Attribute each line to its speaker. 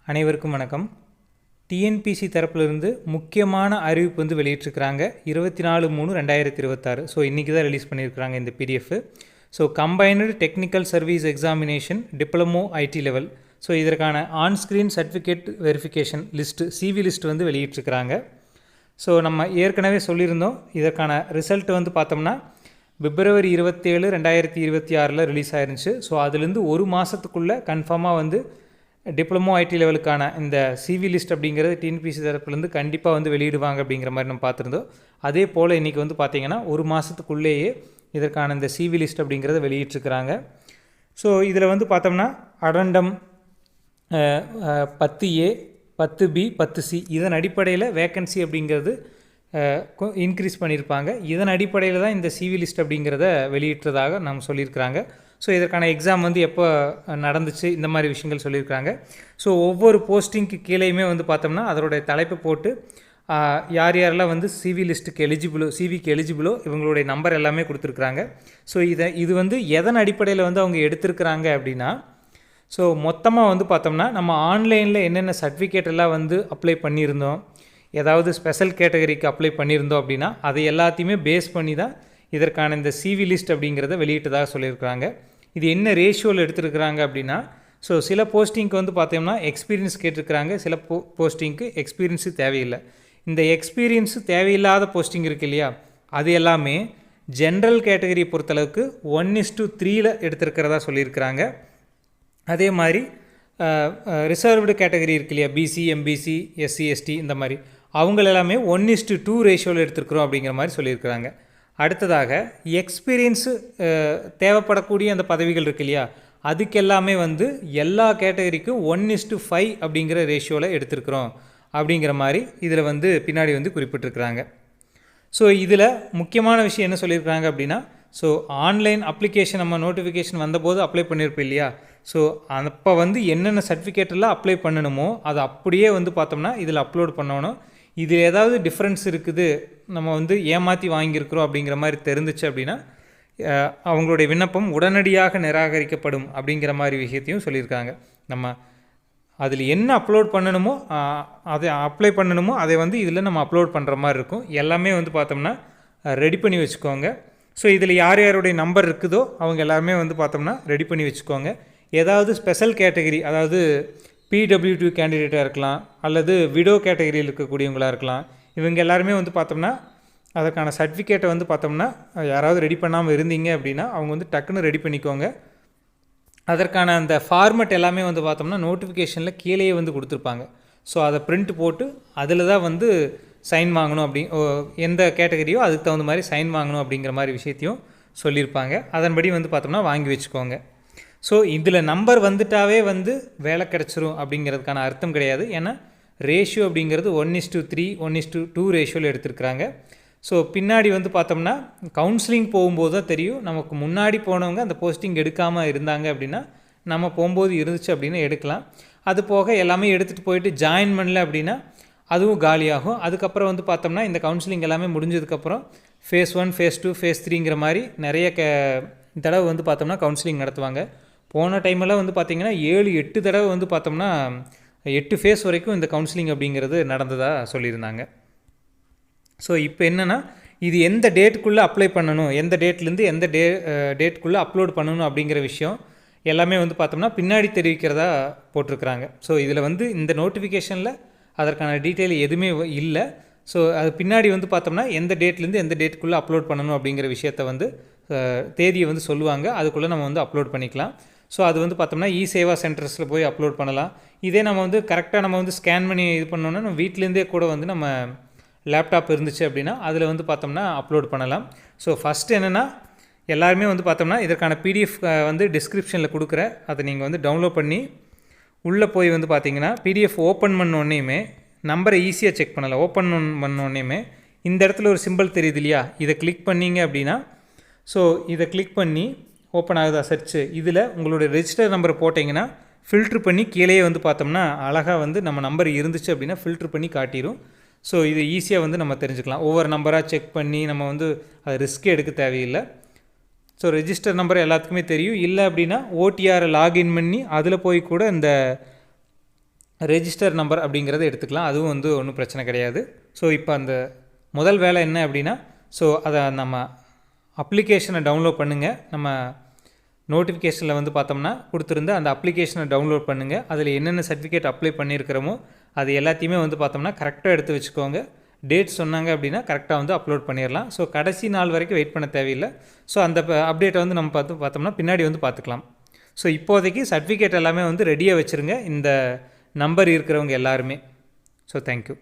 Speaker 1: அனைவருக்கும் வணக்கம். டிஎன்பிசி தரப்பிலிருந்து முக்கியமான அறிவிப்பு வந்து வெளியிட்டிருக்கிறாங்க 24/3/2026. ஸோ இன்றைக்கி தான் ரிலீஸ் பண்ணியிருக்கிறாங்க இந்த PDF. So combined technical service examination diploma IT level. So இதற்கான onscreen certificate verification list CV list வந்து வெளியிட்டிருக்கிறாங்க. ஸோ நம்ம ஏற்கனவே சொல்லியிருந்தோம், இதற்கான ரிசல்ட் வந்து பார்த்தோம்னா February 27, 2026 ரிலீஸ் ஆயிருந்துச்சு. ஸோ அதுலேருந்து ஒரு மாதத்துக்குள்ளே கன்ஃபார்மாக வந்து டிப்ளமோ ஐடி லெவலுக்கான இந்த சிவி லிஸ்ட் அப்படிங்கிறது டிஎன்பிசி தரப்புலேருந்து கண்டிப்பாக வந்து வெளியிடுவாங்க அப்படிங்கிற மாதிரி நம்ம பார்த்துருந்தோம். அதே போல் இன்றைக்கி வந்து பார்த்திங்கன்னா ஒரு மாதத்துக்குள்ளேயே இதற்கான இந்த சிவி லிஸ்ட் அப்படிங்கிறத வெளியிட்டிருக்கிறாங்க. ஸோ இதில் வந்து பார்த்தோம்னா அடண்டம் 10A 10B 10C இதன் அடிப்படையில் வேக்கன்சி அப்படிங்கிறது இன்க்ரீஸ் பண்ணியிருப்பாங்க. இதன் அடிப்படையில் தான் இந்த சிவி லிஸ்ட் அப்படிங்கிறத வெளியிட்டதாக நம்ம சொல்லியிருக்கிறாங்க. ஸோ இதற்கான எக்ஸாம் வந்து எப்போ நடந்துச்சு, இந்த மாதிரி விஷயங்கள் சொல்லியிருக்காங்க. ஸோ ஒவ்வொரு போஸ்டிங்க்கு கீழேயுமே வந்து பார்த்தோம்னா அதனுடைய தலைப்பு போட்டு யார் யாரெல்லாம் வந்து சிவி லிஸ்ட்டுக்கு எலிஜிபிளோ சிவிக்கு எலிஜிபிளோ இவங்களுடைய நம்பர் எல்லாமே கொடுத்துருக்குறாங்க. ஸோ இது வந்து எதன் அடிப்படையில் வந்து அவங்க எடுத்திருக்கிறாங்க அப்படின்னா, ஸோ மொத்தமாக வந்து பார்த்தோம்னா நம்ம ஆன்லைனில் என்னென்ன சர்டிஃபிகேட் எல்லாம் வந்து அப்ளை பண்ணியிருந்தோம், ஏதாவது ஸ்பெஷல் கேட்டகரிக்கு அப்ளை பண்ணியிருந்தோம் அப்படின்னா அதை எல்லாத்தையுமே பேஸ் பண்ணி தான் இதற்கான இந்த சிவி லிஸ்ட் அப்படிங்கிறத வெளியிட்டதாக சொல்லியிருக்கிறாங்க. இது என்ன ரேஷியோவில் எடுத்துருக்குறாங்க அப்படின்னா, ஸோ சில போஸ்டிங்க்கு வந்து பார்த்தோம்னா எக்ஸ்பீரியன்ஸ் கேட்டிருக்கிறாங்க, சில போஸ்டிங்க்கு எக்ஸ்பீரியன்ஸு தேவையில்லை. இந்த எக்ஸ்பீரியன்ஸு தேவையில்லாத போஸ்டிங் இருக்குது இல்லையா, அது எல்லாமே ஜென்ரல் கேட்டகரியை பொறுத்தளவுக்கு 1:3 எடுத்திருக்கிறதா சொல்லியிருக்கிறாங்க. அதே மாதிரி ரிசர்வ்டு கேட்டகரி இருக்கு இல்லையா, பிசி எம்பிசி எஸ்சி எஸ்டி இந்த மாதிரி அவங்க எல்லாமே 1:2 ரேஷியோவில் எடுத்துருக்குறோம் அப்படிங்கிற மாதிரி சொல்லியிருக்கிறாங்க. அடுத்ததாக எக்ஸ்பீரியன்ஸு தேவைப்படக்கூடிய அந்த பதவிகள் இருக்கு இல்லையா, அதுக்கு எல்லாமே வந்து எல்லா கேட்டகரிக்கும் 1:5 அப்படிங்கிற ரேஷியோவில் எடுத்துருக்குறோம் அப்படிங்கிற மாதிரி இதில் வந்து பின்னாடி வந்து குறிப்பிட்டிருக்கிறாங்க. ஸோ இதில் முக்கியமான விஷயம் என்ன சொல்லியிருக்கிறாங்க அப்படின்னா, ஸோ ஆன்லைன் அப்ளிகேஷன் நம்ம நோட்டிஃபிகேஷன் வந்தபோது அப்ளை பண்ணியிருப்போம் இல்லையா, ஸோ அப்போ வந்து என்னென்ன சர்டிஃபிகேட்டெல்லாம் அப்ளை பண்ணணுமோ அதை அப்படியே வந்து பார்த்தோம்னா இதில் அப்லோட் பண்ணணும். இதில் ஏதாவது டிஃப்ரென்ஸ் இருக்குது, நம்ம வந்து ஏமாற்றி வாங்கியிருக்கிறோம் அப்படிங்கிற மாதிரி தெரிஞ்சிச்சு அப்படின்னா அவங்களுடைய விண்ணப்பம் உடனடியாக நிராகரிக்கப்படும் அப்படிங்கிற மாதிரி விஷயத்தையும் சொல்லியிருக்காங்க. நம்ம அதில் என்ன அப்லோட் பண்ணணுமோ அதை அப்ளை பண்ணணுமோ அதை வந்து இதில் நம்ம அப்லோட் பண்ணுற மாதிரி இருக்கும். எல்லாமே வந்து பார்த்தோம்னா ரெடி பண்ணி வச்சுக்கோங்க. ஸோ இதில் யார் யாருடைய நம்பர் இருக்குதோ அவங்க எல்லாருமே வந்து பார்த்தோம்னா ரெடி பண்ணி வச்சுக்கோங்க. ஏதாவது ஸ்பெஷல் கேட்டகரி, அதாவது PW2 கேண்டிடேட்டாக இருக்கலாம், அல்லது விடோ கேட்டகரியில் இருக்கக்கூடியவங்களாக இருக்கலாம், இவங்க எல்லாருமே வந்து பார்த்தோம்னா அதற்கான சர்டிஃபிகேட்டை வந்து பார்த்தோம்னா யாராவது ரெடி பண்ணாமல் இருந்தீங்க அப்படின்னா அவங்க வந்து டக்குன்னு ரெடி பண்ணிக்கோங்க. அதற்கான அந்த ஃபார்மெட் எல்லாமே வந்து பார்த்தோம்னா நோட்டிஃபிகேஷனில் கீழேயே வந்து கொடுத்துருப்பாங்க. ஸோ அதை பிரிண்ட் போட்டு அதில் தான் வந்து சைன் வாங்கணும், அப்படி எந்த கேட்டகரியோ அதுக்கு தகுந்த மாதிரி சைன் வாங்கணும் அப்படிங்கிற மாதிரி விஷயத்தையும் சொல்லியிருப்பாங்க. அதன்படி வந்து பார்த்தோம்னா வாங்கி வச்சுக்கோங்க. ஸோ இதில் நம்பர் வந்துட்டாவே வந்து வேலை கிடச்சிரும் அப்படிங்கிறதுக்கான அர்த்தம் கிடையாது. ஏன்னா ரேஷியோ அப்படிங்கிறது 1:3 1:2 ரேஷியோவில் எடுத்துருக்குறாங்க. ஸோ பின்னாடி வந்து பார்த்தோம்னா கவுன்சிலிங் போகும்போது தான் தெரியும், நமக்கு முன்னாடி போனவங்க அந்த போஸ்டிங் எடுக்காமல் இருந்தாங்க அப்படின்னா நம்ம போகும்போது இருந்துச்சு அப்படின்னா எடுக்கலாம். அது போக எல்லாமே எடுத்துகிட்டு போயிட்டு ஜாயின் பண்ணல அப்படின்னா அதுவும் காலியாகும். அதுக்கப்புறம் வந்து பார்த்தோம்னா இந்த கவுன்சிலிங் எல்லாமே முடிஞ்சதுக்கப்புறம் ஃபேஸ் 1 ஃபேஸ் 2 ஃபேஸ் 3ங்கிற மாதிரி நிறைய தடவை வந்து பார்த்தோம்னா கவுன்சிலிங் நடத்துவாங்க. போன டைமெல்லாம் வந்து பார்த்திங்கன்னா 7-8 தடவை வந்து பார்த்தோம்னா 8 ஃபேஸ் வரைக்கும் இந்த கவுன்சிலிங் அப்படிங்கிறது நடந்ததாக சொல்லியிருந்தாங்க. ஸோ இப்போ என்னென்னா இது எந்த டேட்டுக்குள்ளே அப்ளை பண்ணணும், எந்த டேட்லேருந்து எந்த டேட்டுக்குள்ளே அப்லோட் பண்ணணும் அப்படிங்கிற விஷயம் எல்லாமே வந்து பார்த்தோம்னா பின்னாடி தெரிவிக்கிறதா போட்டிருக்கிறாங்க. ஸோ இதில் வந்து இந்த நோட்டிஃபிகேஷனில் அதற்கான டீட்டெயில் எதுவுமே இல்லை. ஸோ அது பின்னாடி வந்து பார்த்தோம்னா எந்த டேட்லேருந்து எந்த டேட்டுக்குள்ளே அப்லோட் பண்ணணும் அப்படிங்கிற விஷயத்த வந்து தேதியை வந்து சொல்லுவாங்க. அதுக்குள்ளே நம்ம வந்து அப்லோட் பண்ணிக்கலாம். ஸோ அது வந்து பார்த்தோம்னா சேவா சென்டர்ஸில் போய் அப்லோட் பண்ணலாம். இதே நம்ம வந்து கரெக்டாக நம்ம வந்து ஸ்கேன் பண்ணி இது பண்ணோன்னா நம்ம வீட்டிலேருந்தே கூட வந்து நம்ம லேப்டாப் இருந்துச்சு அப்படின்னா அதில் வந்து பார்த்தோம்னா அப்லோட் பண்ணலாம். ஸோ ஃபஸ்ட்டு என்னென்னா எல்லாருமே வந்து பார்த்தோம்னா இதற்கான பிடிஎஃப் வந்து டிஸ்கிரிப்ஷனில் கொடுக்குறேன், அதை நீங்கள் வந்து டவுன்லோட் பண்ணி உள்ளே போய் வந்து பார்த்தீங்கன்னா பிடிஎஃப் ஓப்பன் பண்ணோடனேயுமே நம்பரை ஈஸியாக செக் பண்ணலாம். ஓப்பன் பண்ணோடனேயுமே இந்த இடத்துல ஒரு சிம்பிள் தெரியுது இல்லையா, இதை கிளிக் பண்ணிங்க அப்படின்னா, ஸோ இதை கிளிக் பண்ணி ஓப்பன் ஆகுதா சர்ச்சு, இதில் உங்களுடைய ரெஜிஸ்டர் நம்பரை போட்டிங்கன்னா ஃபில்ட்ரு பண்ணி கீழே வந்து பார்த்தோம்னா அழகாக வந்து நம்ம நம்பர் இருந்துச்சு அப்படின்னா ஃபில்ட்ரு பண்ணி காட்டிடும். ஸோ இது ஈஸியாக வந்து நம்ம தெரிஞ்சுக்கலாம். ஒவ்வொரு நம்பராக செக் பண்ணி நம்ம வந்து அது ரிஸ்க் எடுக்க தேவையில்லை. ஸோ ரெஜிஸ்டர் நம்பர் எல்லாத்துக்குமே தெரியும். இல்லை அப்படின்னா ஓடிஆரை லாகின் பண்ணி அதில் போய் கூட இந்த ரெஜிஸ்டர் நம்பர் அப்படிங்கிறத எடுத்துக்கலாம். அதுவும் வந்து ஒன்றும் பிரச்சனை கிடையாது. ஸோ இப்போ அந்த முதல் வேலை என்ன அப்படின்னா, ஸோ அதை நம்ம அப்ளிகேஷனை டவுன்லோட் பண்ணுங்கள். நம்ம நோட்டிஃபிகேஷனில் வந்து பார்த்தோம்னா கொடுத்துருந்த அந்த அப்ளிகேஷனை டவுன்லோட் பண்ணுங்கள். அதில் என்னென்ன சர்டிஃபிகேட் அப்ளை பண்ணியிருக்கிறோமோ அது எல்லாத்தையுமே வந்து பார்த்தோம்னா கரெக்டாக எடுத்து வச்சுக்கோங்க. டேட் சொன்னாங்க அப்படின்னா கரெக்டாக வந்து அப்லோட் பண்ணிடலாம். ஸோ கடைசி நாள் வரைக்கும் வெயிட் பண்ண தேவையில்லை. ஸோ அந்த அப்டேட்டை வந்து நம்ம பார்த்தோம்னா பின்னாடி வந்து பார்த்துக்கலாம். ஸோ இப்போதைக்கு சர்டிஃபிகேட் எல்லாமே வந்து ரெடியாக வச்சுருங்க இந்த நம்பர் இருக்கிறவங்க எல்லாருமே. So thank you.